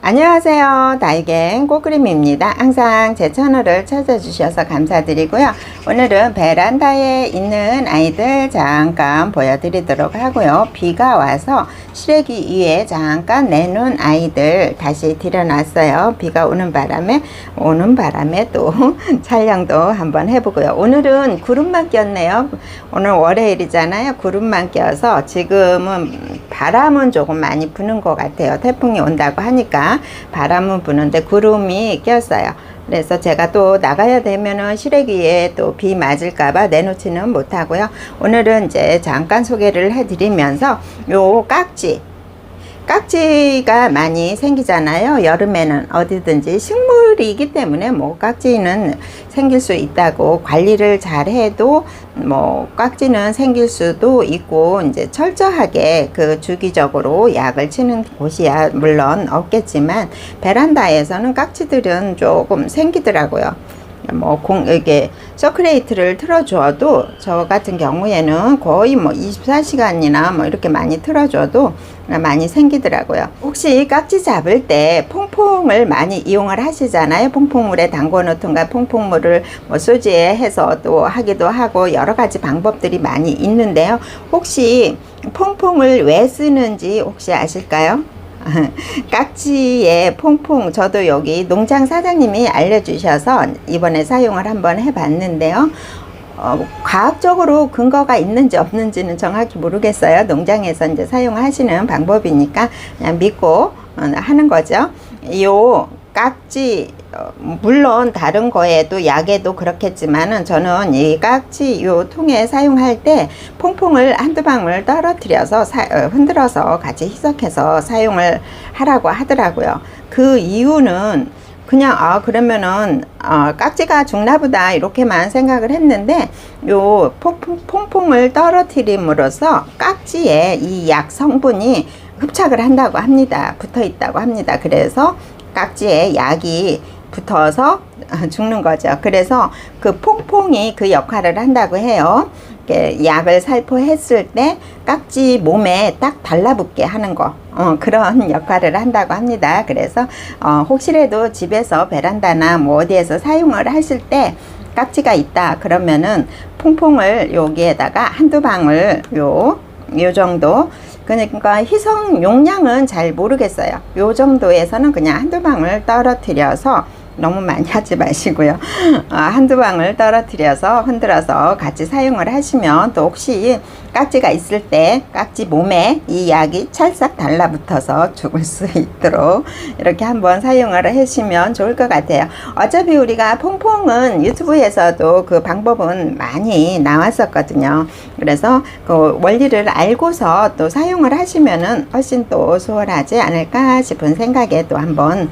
안녕하세요. 달갱 꽃그림입니다. 항상 제 채널을 찾아주셔서 감사드리고요. 오늘은 베란다에 있는 아이들 잠깐 보여드리도록 하고요. 비가 와서 실외기 위에 잠깐 내놓은 아이들 다시 들여놨어요. 비가 오는 바람에 또 촬영도 한번 해보고요. 오늘은 구름만 꼈네요. 오늘 월요일이잖아요. 구름만 껴서 지금은 바람은 조금 많이 부는 것 같아요. 태풍이 온다고 하니까 바람은 부는데 구름이 꼈어요. 그래서 제가 또 나가야 되면은 실외기에 또 비 맞을까봐 내놓지는 못하고요. 오늘은 이제 잠깐 소개를 해드리면서 요 깍지가 많이 생기잖아요. 여름에는 어디든지 식물이기 때문에 뭐 깍지는 생길 수 있다고, 관리를 잘 해도 뭐 깍지는 생길 수도 있고, 이제 철저하게 그 주기적으로 약을 치는 곳이야 물론 없겠지만 베란다에서는 깍지들은 조금 생기더라고요. 이게 서큘레이트를 틀어줘도, 저 같은 경우에는 거의 24시간이나 이렇게 많이 틀어줘도 많이 생기더라고요. 혹시 깍지 잡을 때 퐁퐁을 많이 이용을 하시잖아요. 퐁퐁물에 담궈 놓든가 퐁퐁물을 소지에 해서 또 하기도 하고 여러 가지 방법들이 많이 있는데요. 혹시 퐁퐁을 왜 쓰는지 혹시 아실까요? 깍지에 퐁퐁, 저도 여기 농장 사장님이 알려주셔서 이번에 사용을 한번 해봤는데요. 과학적으로 근거가 있는지 없는지는 정확히 모르겠어요. 농장에서 이제 사용하시는 방법이니까 그냥 믿고 하는 거죠. 요 깍지, 물론 다른 거에도 약에도 그렇겠지만은 저는 이 깍지 요 통에 사용할 때 퐁퐁을 한두 방울 떨어뜨려서 흔들어서 같이 희석해서 사용을 하라고 하더라고요. 그 이유는 그냥 그러면은 깍지가 죽나보다 이렇게만 생각을 했는데, 요 퐁퐁을 떨어뜨림으로써 깍지에 이 약 성분이 흡착을 한다고 합니다. 붙어 있다고 합니다. 그래서 깍지에 약이 붙어서 죽는 거죠. 그래서 그 퐁퐁이 그 역할을 한다고 해요. 약을 살포했을 때 깍지 몸에 딱 달라붙게 하는 거, 그런 역할을 한다고 합니다. 그래서 혹시라도 집에서 베란다나 어디에서 사용을 하실 때 깍지가 있다 그러면은 퐁퐁을 여기에다가 한두 방울 요 정도, 그러니까 희석 용량은 잘 모르겠어요. 요 정도에서는 그냥 한두 방울 떨어뜨려서, 너무 많이 하지 마시고요. 한두 방울 떨어뜨려서 흔들어서 같이 사용을 하시면, 또 혹시 깍지가 있을 때 깍지 몸에 이 약이 찰싹 달라붙어서 죽을 수 있도록 이렇게 한번 사용을 하시면 좋을 것 같아요. 어차피 우리가 퐁퐁은 유튜브에서도 그 방법은 많이 나왔었거든요. 그래서 그 원리를 알고서 또 사용을 하시면은 훨씬 또 수월하지 않을까 싶은 생각에 또 한번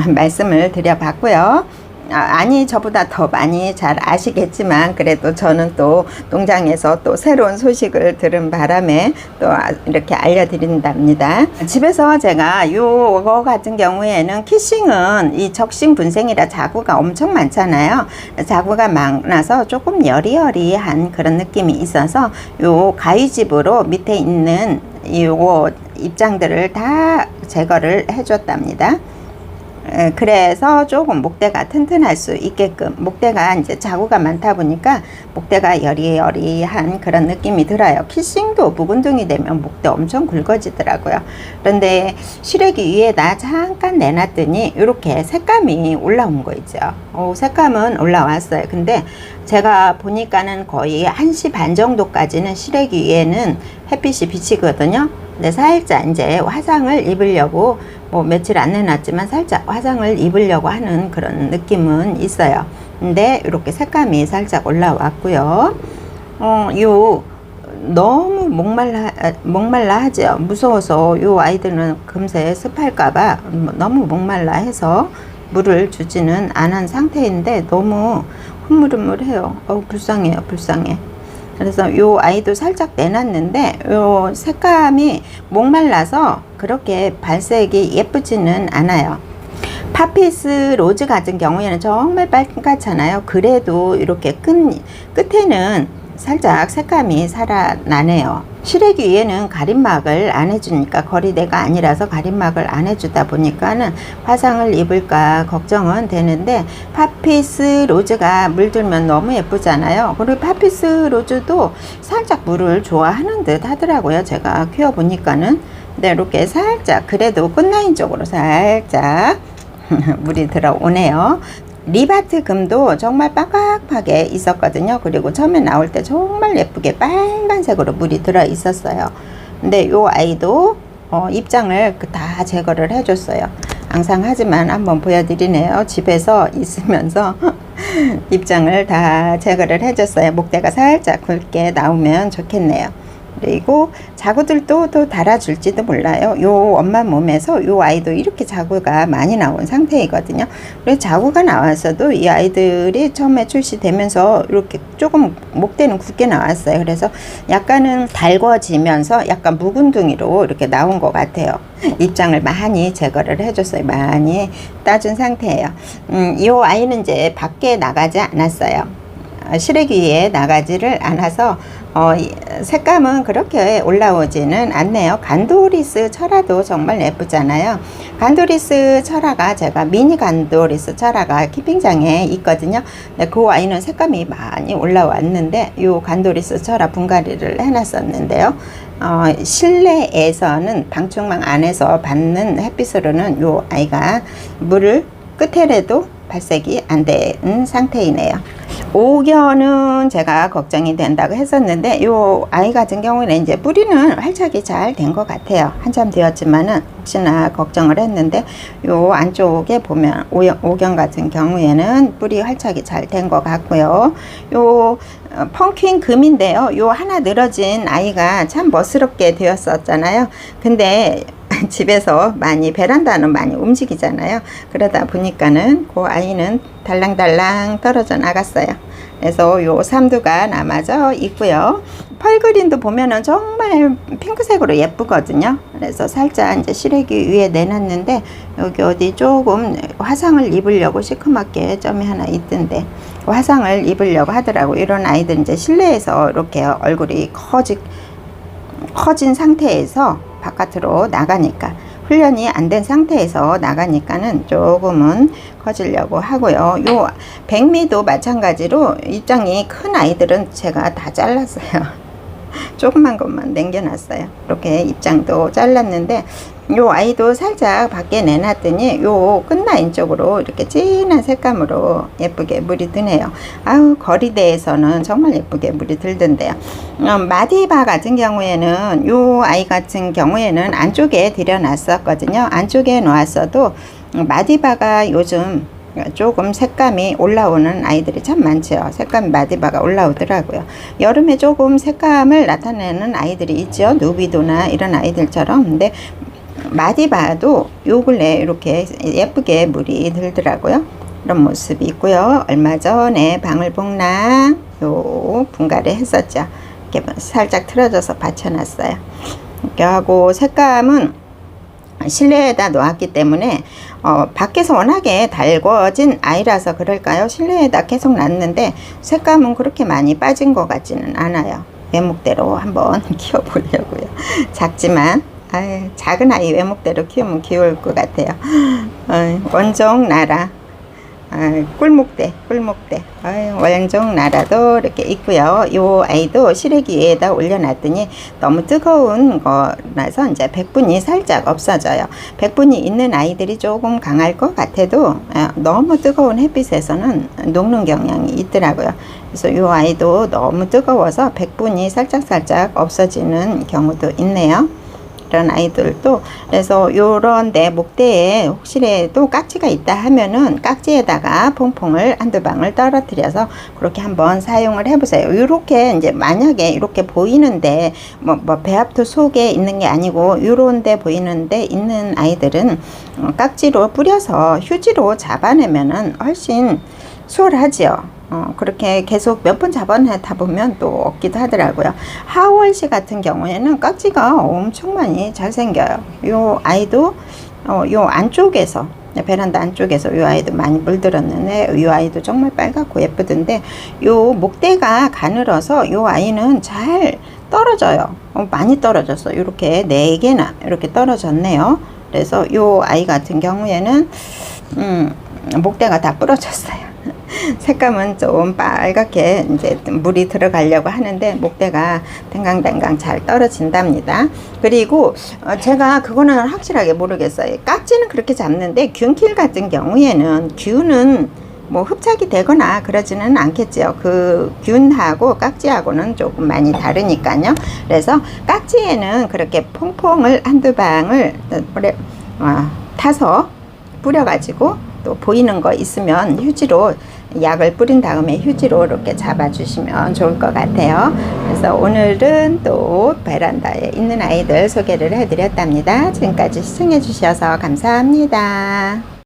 말씀을 드려봤고요. 아니, 저보다 더 많이 잘 아시겠지만 그래도 저는 또 농장에서 또 새로운 소식을 들은 바람에 또 이렇게 알려드린답니다. 집에서 제가 요거 같은 경우에는 키싱은 이 적신 분생이라 자구가 엄청 많잖아요. 자구가 많아서 조금 여리여리한 그런 느낌이 있어서 요 가위집으로 밑에 있는 요거 입장들을 다 제거를 해줬답니다. 그래서 조금 목대가 튼튼할 수 있게끔, 목대가 이제 자구가 많다 보니까 목대가 여리여리한 그런 느낌이 들어요. 키싱도 묵은둥이 되면 목대 엄청 굵어지더라고요. 그런데 실외기 위에다 잠깐 내놨더니 이렇게 색감이 올라온 거 있죠. 색감은 올라왔어요. 근데 제가 보니까는 거의 1시 반 정도까지는 실외기 위에는 햇빛이 비치거든요. 근데 살짝 이제 화상을 입으려고, 며칠 안 내놨지만 살짝 화상을 입으려고 하는 그런 느낌은 있어요. 근데 이렇게 색감이 살짝 올라왔고요. 너무 목말라 하죠. 무서워서 요 아이들은 금세 습할까봐 너무 목말라 해서 물을 주지는 않은 상태인데 너무 흐물흐물해요. 불쌍해요, 불쌍해. 그래서 요 아이도 살짝 내놨는데 요 색감이 목말라서 그렇게 발색이 예쁘지는 않아요. 파피스 로즈 같은 경우에는 정말 빨갛잖아요. 그래도 이렇게 끝에는 살짝 색감이 살아나네요. 시래기 위에는 가림막을 안 해주니까, 거리대가 아니라서 가림막을 안 해주다 보니까는 화상을 입을까 걱정은 되는데, 파피스 로즈가 물들면 너무 예쁘잖아요. 그리고 파피스 로즈도 살짝 물을 좋아하는 듯 하더라고요. 제가 키워보니까는. 근데 이렇게 살짝, 그래도 끝라인 쪽으로 살짝 물이 들어오네요. 리바트 금도 정말 빡빡하게 있었거든요. 그리고 처음에 나올 때 정말 예쁘게 빨간색으로 물이 들어 있었어요. 근데 요 아이도 입장을 다 제거를 해줬어요. 항상 하지만 한번 보여드리네요. 집에서 있으면서 입장을 다 제거를 해줬어요. 목대가 살짝 굵게 나오면 좋겠네요. 그리고 자구들도 또 달아줄지도 몰라요. 요 엄마 몸에서 요 아이도 이렇게 자구가 많이 나온 상태이거든요. 그래서 자구가 나와서도 이 아이들이 처음에 출시되면서 이렇게 조금 목대는 굵게 나왔어요. 그래서 약간은 달궈지면서 약간 묵은둥이로 이렇게 나온 것 같아요. 입장을 많이 제거를 해줬어요. 많이 따준 상태예요. 이 아이는 이제 밖에 나가지 않았어요. 시래기 위에 나가지를 않아서 색감은 그렇게 올라오지는 않네요. 간도리스 철화도 정말 예쁘잖아요. 간도리스 철화가 제가 미니 간도리스 철화가 키핑장에 있거든요. 근데 그 아이는 색감이 많이 올라왔는데 요 간도리스 철화 분갈이를 해놨었는데요. 실내에서는 방충망 안에서 받는 햇빛으로는 요 아이가 물을 끝에라도 발색이 안 된 상태이네요. 오견은 제가 걱정이 된다고 했었는데 요 아이 같은 경우는 이제 뿌리는 활착이 잘 된 것 같아요. 한참 되었지만은 혹시나 걱정을 했는데 요 안쪽에 보면 오견 같은 경우에는 뿌리 활착이 잘 된 것 같고요. 요 펑킨 금인데요. 요 하나 늘어진 아이가 참 멋스럽게 되었었잖아요. 근데 집에서 많이 베란다는 많이 움직이잖아요. 그러다 보니까는 그 아이는 달랑달랑 떨어져 나갔어요. 그래서 요 삼두가 남아져 있고요. 펄그린도 보면은 정말 핑크색으로 예쁘거든요. 그래서 살짝 이제 시래기 위에 내놨는데 여기 어디 조금 화상을 입으려고 시커멓게 점이 하나 있던데 화상을 입으려고 하더라고. 이런 아이들 이제 실내에서 이렇게 얼굴이 커진 상태에서 바깥으로 나가니까 훈련이 안 된 상태에서 나가니까는 조금은 커지려고 하고요. 요 백미도 마찬가지로 입장이 큰 아이들은 제가 다 잘랐어요. 조그만 것만 남겨놨어요. 이렇게 입장도 잘랐는데 요 아이도 살짝 밖에 내놨더니 요 끝라인 쪽으로 이렇게 진한 색감으로 예쁘게 물이 드네요. 아우, 거리대에서는 정말 예쁘게 물이 들던데요. 마디바 같은 경우에는 요 아이 같은 경우에는 안쪽에 들여놨었거든요. 안쪽에 놓았어도 마디바가 요즘 조금 색감이 올라오는 아이들이 참 많죠. 색감 마디바가 올라오더라고요. 여름에 조금 색감을 나타내는 아이들이 있죠. 누비도나 이런 아이들처럼. 근데 마디바도 요 근래 이렇게 예쁘게 물이 들더라고요. 이런 모습이 있고요. 얼마 전에 방울복랑 요 분갈이 했었죠. 이렇게 살짝 틀어져서 받쳐놨어요. 이렇게 하고 색감은 실내에다 놓았기 때문에 밖에서 워낙에 달궈진 아이라서 그럴까요? 실내에다 계속 놨는데 색감은 그렇게 많이 빠진 것 같지는 않아요. 외목대로 한번 키워보려고요. 작지만 작은 아이 외목대로 키우면 귀여울 것 같아요. 원종 나라 꿀목대 원종 나라도 이렇게 있고요. 요 아이도 시래기 위에다 올려놨더니 너무 뜨거운 거라서 이제 백분이 살짝 없어져요. 백분이 있는 아이들이 조금 강할 것 같아도 너무 뜨거운 햇빛에서는 녹는 경향이 있더라고요. 그래서 요 아이도 너무 뜨거워서 백분이 살짝 없어지는 경우도 있네요. 이런 아이들도. 그래서 요런 내 목대에 혹시라도 깍지가 있다 하면은 깍지에다가 퐁퐁을 한두 방울 떨어뜨려서 그렇게 한번 사용을 해보세요. 이렇게 이제 만약에 이렇게 보이는데 뭐 배합토 속에 있는 게 아니고 요런데 보이는데 있는 아이들은 깍지로 뿌려서 휴지로 잡아내면은 훨씬 수월하지요. 그렇게 계속 몇 번 잡아내다 보면 또 없기도 하더라고요. 하월씨 같은 경우에는 깍지가 엄청 많이 잘 생겨요. 요 아이도 요 안쪽에서 베란다 안쪽에서 이 아이도 많이 물들었는데 이 아이도 정말 빨갛고 예쁘던데 요 목대가 가늘어서 이 아이는 잘 떨어져요. 많이 떨어졌어. 이렇게 4개나 이렇게 떨어졌네요. 그래서 이 아이 같은 경우에는 목대가 다 부러졌어요. 색감은 좀 빨갛게 이제 물이 들어가려고 하는데 목대가 댕강댕강 잘 떨어진답니다. 그리고 제가 그거는 확실하게 모르겠어요. 깍지는 그렇게 잡는데 균길 같은 경우에는 균은 뭐 흡착이 되거나 그러지는 않겠지요. 그 균하고 깍지하고는 조금 많이 다르니까요. 그래서 깍지에는 그렇게 퐁퐁을 한두 방을 타서 뿌려가지고 또 보이는 거 있으면 휴지로 약을 뿌린 다음에 휴지로 이렇게 잡아주시면 좋을 것 같아요. 그래서 오늘은 또 베란다에 있는 아이들 소개를 해드렸답니다. 지금까지 시청해 주셔서 감사합니다.